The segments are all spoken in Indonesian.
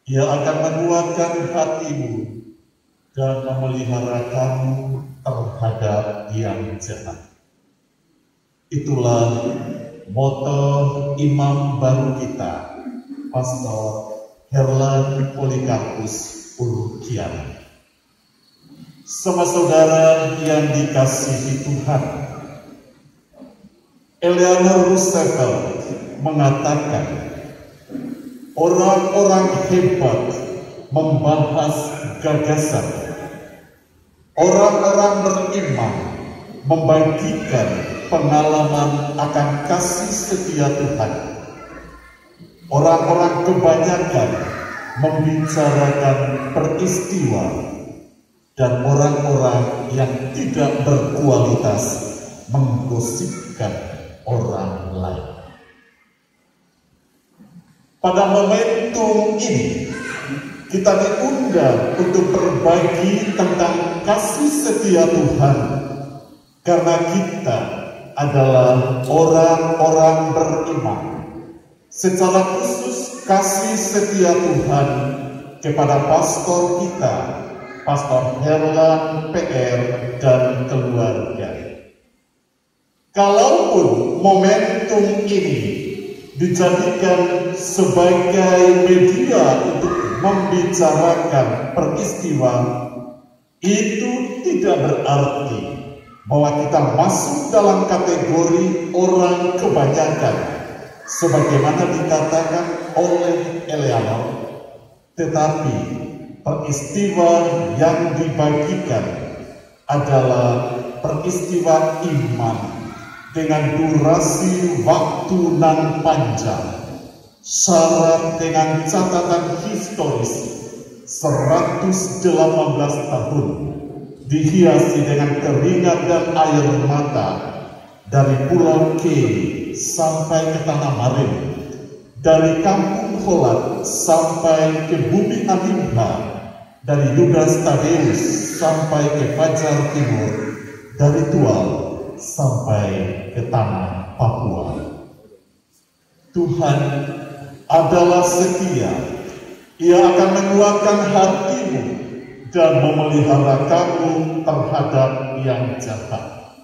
Ia akan menguatkan hatimu dan memelihara kamu terhadap yang jahat. Itulah moto imam baru kita, Pastor Herlan Polikarpus Ulukian. Sama saudara yang dikasihi Tuhan, Eleanor Roosevelt mengatakan, orang-orang hebat membahas gagasan, orang-orang beriman membagikan pengalaman akan kasih setia Tuhan. Orang-orang kebanyakan membicarakan peristiwa, dan orang-orang yang tidak berkualitas menggosipkan orang lain. Pada momentum ini, kita diundang untuk berbagi tentang kasih setia Tuhan, karena kita adalah orang-orang beriman. Secara khusus kasih setia Tuhan kepada pastor kita, Pastor Herlan PR dan keluarga. Kalaupun momentum ini dijadikan sebagai media untuk membicarakan peristiwa, itu tidak berarti bahwa kita masuk dalam kategori orang kebanyakan sebagaimana dikatakan oleh Eleanor, tetapi peristiwa yang dibagikan adalah peristiwa iman dengan durasi waktu nan panjang, syarat dengan catatan historis 118 tahun, dihiasi dengan keringat dan air mata dari Pulau K sampai ke Tanah Marin, dari Kampung Holat sampai ke Bumi Alimba, dari Yudas Tadeus sampai ke Fajar Timur, dari Tual sampai ke tanah Papua. Tuhan adalah setia. Ia akan menguatkan hatimu dan memelihara kamu terhadap yang jahat.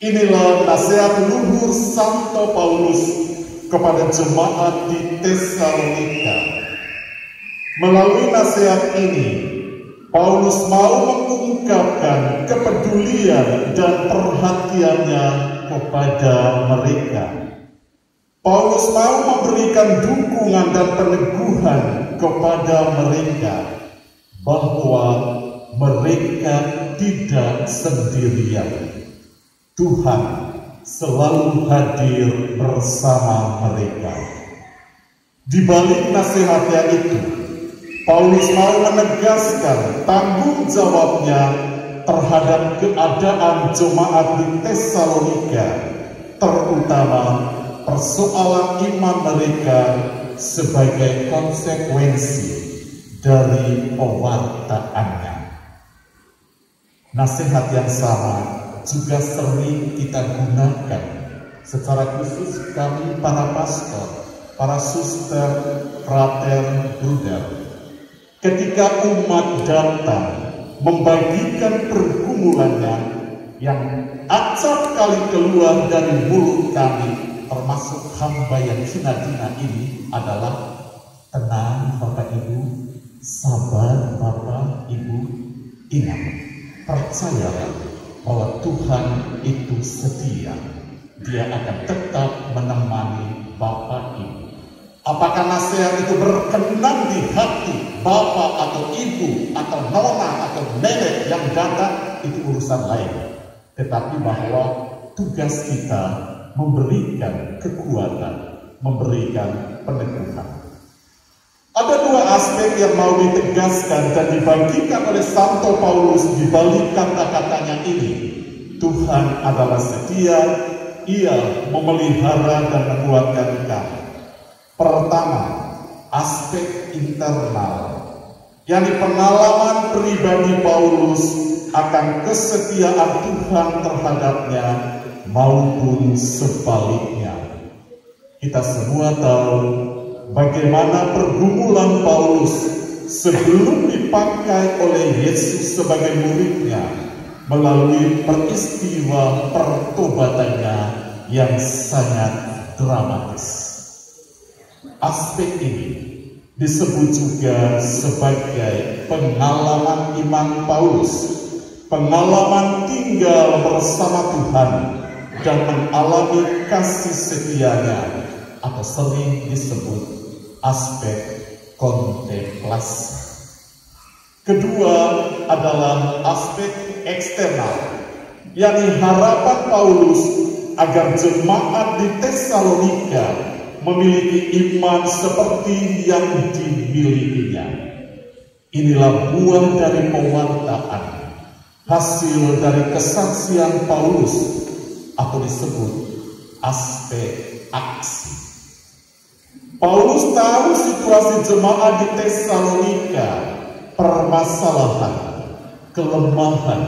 Inilah nasihat luhur Santo Paulus kepada jemaat di Tesalonika. Melalui nasihat ini, Paulus mau mengungkapkan kepedulian dan perhatiannya kepada mereka. Paulus mau memberikan dukungan dan peneguhan kepada mereka bahwa mereka tidak sendirian. Tuhan selalu hadir bersama mereka. Di balik nasihatnya itu, Paulus mau menegaskan tanggung jawabnya terhadap keadaan jemaat di Tesalonika, terutama persoalan iman mereka sebagai konsekuensi dari pewartaannya. Nasihat yang sama juga sering kita gunakan, secara khusus kami para pastor, para suster, frater, bruder. Ketika umat datang membagikan pergumulannya, yang acap kali keluar dari mulut kami, termasuk hamba yang hina-hina ini adalah, tenang Bapak Ibu, sabar Bapak Ibu, ingat, percayalah bahwa Tuhan itu setia. Dia akan tetap menemani Bapak Ibu. Apakah nasihat itu berkenan di hati bapak atau ibu atau nona atau nenek yang datang, itu urusan lain. Tetapi bahwa tugas kita memberikan kekuatan, memberikan peneguhan. Ada dua aspek yang mau ditegaskan dan dibagikan oleh Santo Paulus di balik kata-katanya ini. Tuhan adalah setia, Ia memelihara dan menguatkan kamu. Pertama, aspek internal, yakni pengalaman pribadi Paulus akan kesetiaan Tuhan terhadapnya maupun sebaliknya. Kita semua tahu bagaimana pergumulan Paulus sebelum dipakai oleh Yesus sebagai muridnya melalui peristiwa pertobatannya yang sangat dramatis. Aspek ini disebut juga sebagai pengalaman iman Paulus, pengalaman tinggal bersama Tuhan dan mengalami kasih setianya, atau sering disebut aspek kontemplasi. Kedua adalah aspek eksternal, yakni harapan Paulus agar jemaat di Tesalonika memiliki iman seperti yang dimilikinya. Inilah buah dari pewartaan, hasil dari kesaksian Paulus, atau disebut aspek aksi. Paulus tahu situasi jemaat di Tesalonika, permasalahan, kelemahan,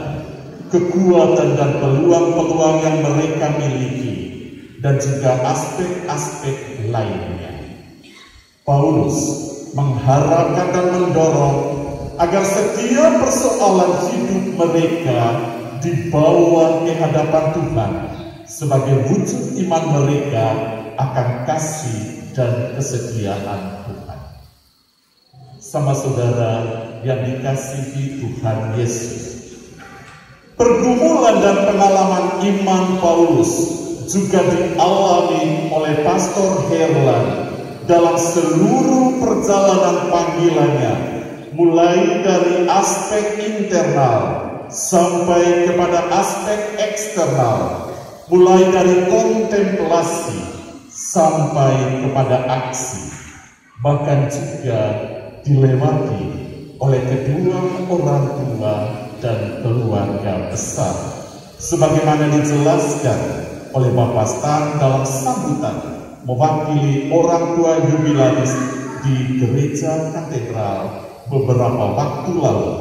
kekuatan dan peluang-peluang yang mereka miliki, dan juga aspek-aspek lainnya. Paulus mengharapkan dan mendorong agar setiap persoalan hidup mereka dibawa ke hadapan Tuhan sebagai wujud iman mereka akan kasih dan kesetiaan Tuhan. Sama saudara yang dikasihi Tuhan Yesus, pergumulan dan pengalaman iman Paulus juga dialami oleh Pastor Herlan dalam seluruh perjalanan panggilannya, mulai dari aspek internal sampai kepada aspek eksternal, mulai dari kontemplasi sampai kepada aksi, bahkan juga dilewati oleh kedua orang tua dan keluarga besar, sebagaimana dijelaskan oleh Bapak Stan dalam sambutan mewakili orang tua jubilaris di Gereja Katedral beberapa waktu lalu,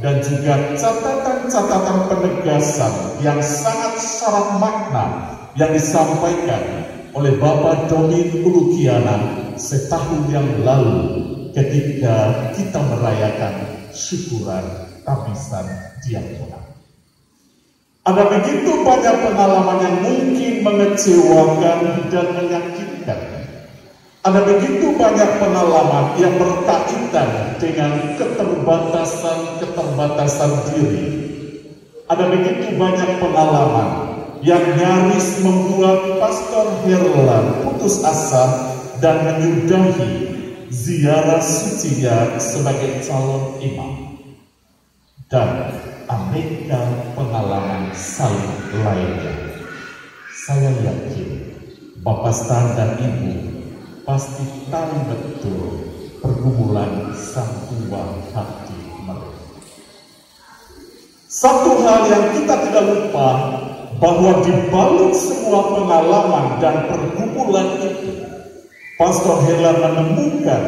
dan juga catatan-catatan penegasan yang sangat syarat makna yang disampaikan oleh Bapak Domin Ulukiana setahun yang lalu ketika kita merayakan syukuran tabisan diakonat. Ada begitu banyak pengalaman yang mungkin mengecewakan dan menyakitkan. Ada begitu banyak pengalaman yang berkaitan dengan keterbatasan diri. Ada begitu banyak pengalaman yang nyaris membuat Pastor Herlan putus asa dan menyudahi ziarah sucinya sebagai calon imam. Dan aneka pengalaman saling lainnya. Saya yakin Bapak Stan dan Ibu pasti tahu betul pergumulan sang tua hati mereka. Satu hal yang kita tidak lupa, bahwa di balik semua pengalaman dan pergumulan itu, Pastor Herlan menemukan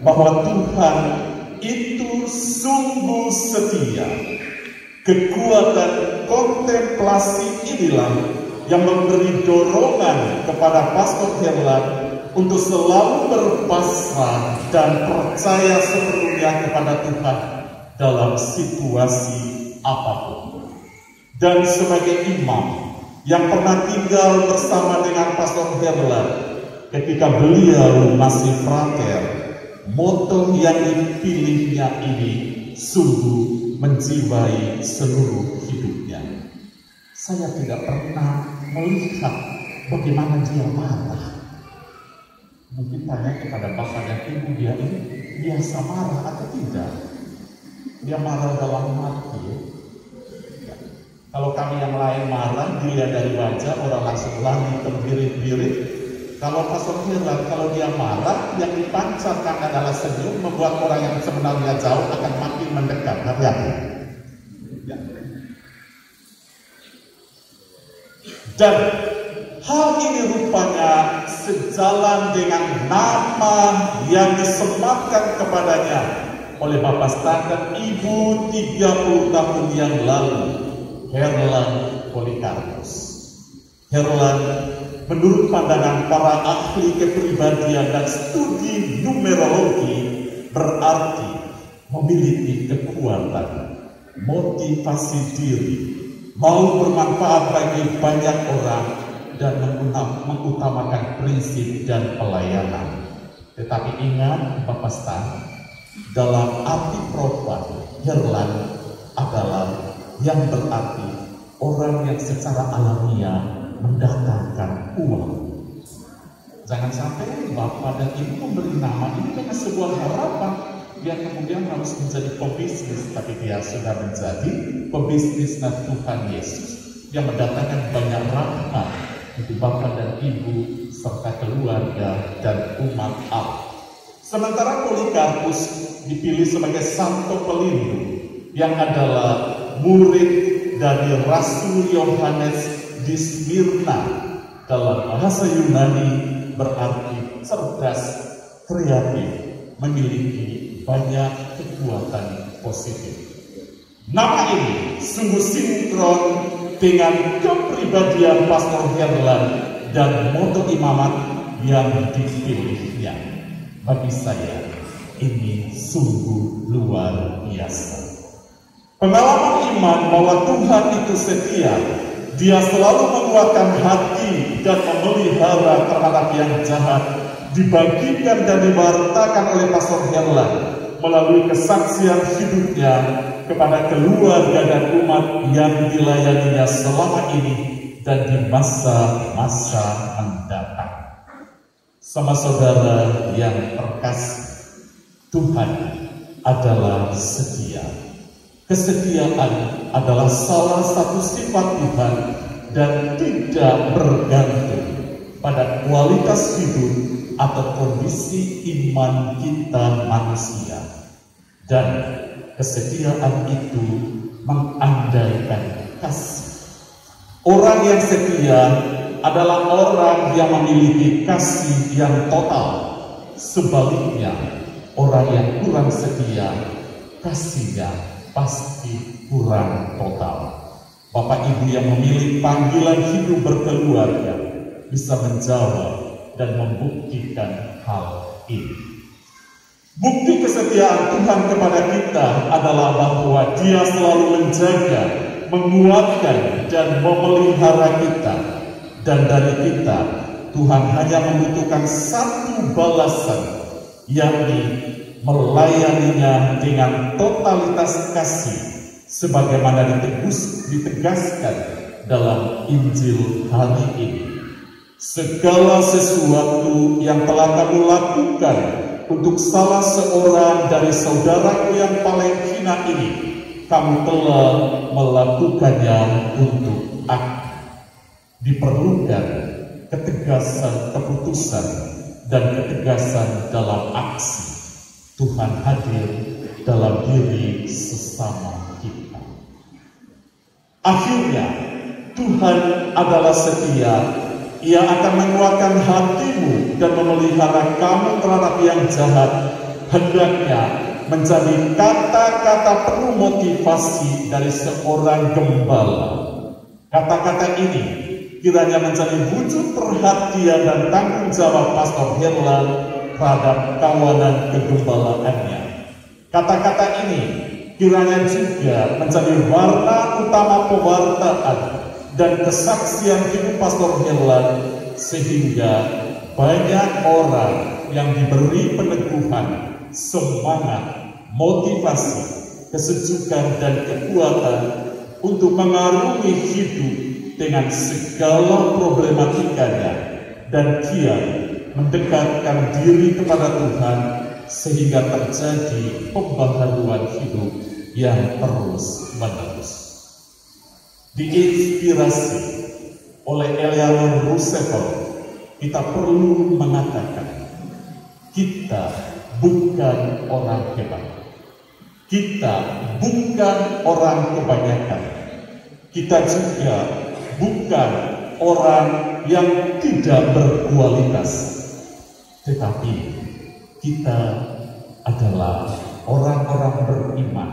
bahwa Tuhan itu sungguh setia. Kekuatan kontemplasi inilah yang memberi dorongan kepada Pastor Herlan untuk selalu berpasrah dan percaya sepenuhnya kepada Tuhan dalam situasi apapun. Dan sebagai imam yang pernah tinggal bersama dengan Pastor Herlan ketika beliau masih frater, moto yang dipilihnya ini sungguh menjiwai seluruh hidupnya. Saya tidak pernah melihat bagaimana dia marah. Mungkin tanya kepada bapak dan ibu, dia ini biasa marah atau tidak? Dia marah dalam hati. Kalau kami yang lain marah, dilihat dari wajah, orang langsung lari terbirit-birit. Kalau Pastor Herlan, kalau dia marah, yang dipancarkan adalah senyum, membuat orang yang sebenarnya jauh akan makin mendekat. Hati-hati. Ya. Dan hal ini rupanya sejalan dengan nama yang disematkan kepadanya oleh Bapak Stan dan Ibu 30 tahun yang lalu, Herlan Polikarpus. Herlan menurut pandangan para ahli kepribadian dan studi numerologi, berarti memiliki kekuatan, motivasi diri, mau bermanfaat bagi banyak orang, dan mengutamakan prinsip dan pelayanan. Tetapi ingat Bapak Stan, dalam arti profan, Herlan adalah yang berarti orang yang secara alamiah mendatangkan uang. Jangan sampai Bapak dan Ibu memberi nama ini dengan sebuah harapan dia kemudian harus menjadi pebisnis, tapi dia sudah menjadi pebisnis Tuhan Yesus yang mendatangkan banyak rahmat untuk Bapak dan Ibu serta keluarga dan umat Allah. Sementara Polikarpus dipilih sebagai santo pelindung yang adalah murid dari Rasul Yohanes di Smyrna. Dalam bahasa Yunani berarti cerdas, kreatif, memiliki banyak kekuatan positif. Nama ini sungguh sinkron dengan kepribadian Pastor Herlan dan moto imamat yang dipilihnya. Bagi saya, ini sungguh luar biasa. Pengalaman iman bahwa Tuhan itu setia, Dia selalu menguatkan hati dan memelihara terhadap yang jahat, dibagikan dan diwartakan oleh Pastor Herlan melalui kesaksian hidupnya kepada keluarga dan umat yang dilayaninya selama ini dan di masa-masa mendatang. Sama saudara yang terkasih, Tuhan adalah setia. Kesetiaan adalah salah satu sifat Tuhan dan tidak bergantung pada kualitas hidup atau kondisi iman kita manusia. Dan kesetiaan itu mengandaikan kasih. Orang yang setia adalah orang yang memiliki kasih yang total. Sebaliknya, orang yang kurang setia, kasihnya pasti kurang total. Bapak Ibu yang memilih panggilan hidup berkeluarga bisa menjawab dan membuktikan hal ini. Bukti kesetiaan Tuhan kepada kita adalah bahwa Dia selalu menjaga, menguatkan, dan memelihara kita. Dan dari kita, Tuhan hanya membutuhkan satu balasan, yakni melayaninya dengan totalitas kasih, sebagaimana ditegaskan dalam Injil hari ini. Segala sesuatu yang telah kamu lakukan untuk salah seorang dari saudaraku yang paling hina ini, kamu telah melakukannya untuk aku. Diperlukan ketegasan keputusan dan ketegasan dalam aksi. Tuhan hadir dalam diri sesama kita. Akhirnya, Tuhan adalah setia. Ia akan menguatkan hatimu dan memelihara kamu terhadap yang jahat. Hendaknya menjadi kata-kata penuh motivasi dari seorang gembala. Kata-kata ini kiranya menjadi wujud perhatian dan tanggung jawab Pastor Herlan terhadap kawanan kegembalaannya. Kata-kata ini kiranya juga menjadi warna utama pewartaan dan kesaksian hidup Pastor Herlan, sehingga banyak orang yang diberi peneguhan, semangat, motivasi, kesejukan, dan kekuatan untuk mengarungi hidup dengan segala problematikanya dan kian mendekatkan diri kepada Tuhan sehingga terjadi pembaharuan hidup yang terus-menerus. Diinspirasi oleh Eleanor Roosevelt, kita perlu mengatakan kita bukan orang hebat, kita bukan orang kebanyakan, kita juga bukan orang yang tidak berkualitas, tetapi kita adalah orang-orang beriman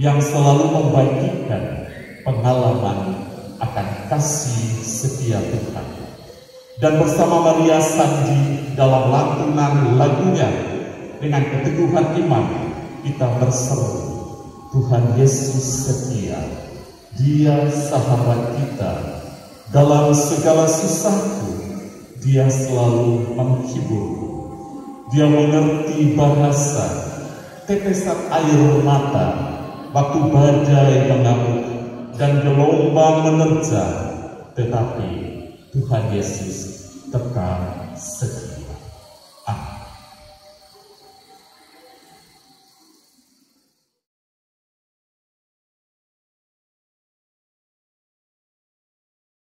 yang selalu membagikan pengalaman akan kasih setia Tuhan, Dan bersama Maria Sandi dalam lantunan lagunya dengan keteguhan iman kita berseru, Tuhan Yesus setia, Dia sahabat kita, dalam segala susahku Dia selalu menghibur. Dia mengerti bahasa tetesan air mata waktu badai mengamuk dan gelombang menerjang, tetapi Tuhan Yesus tetap setia.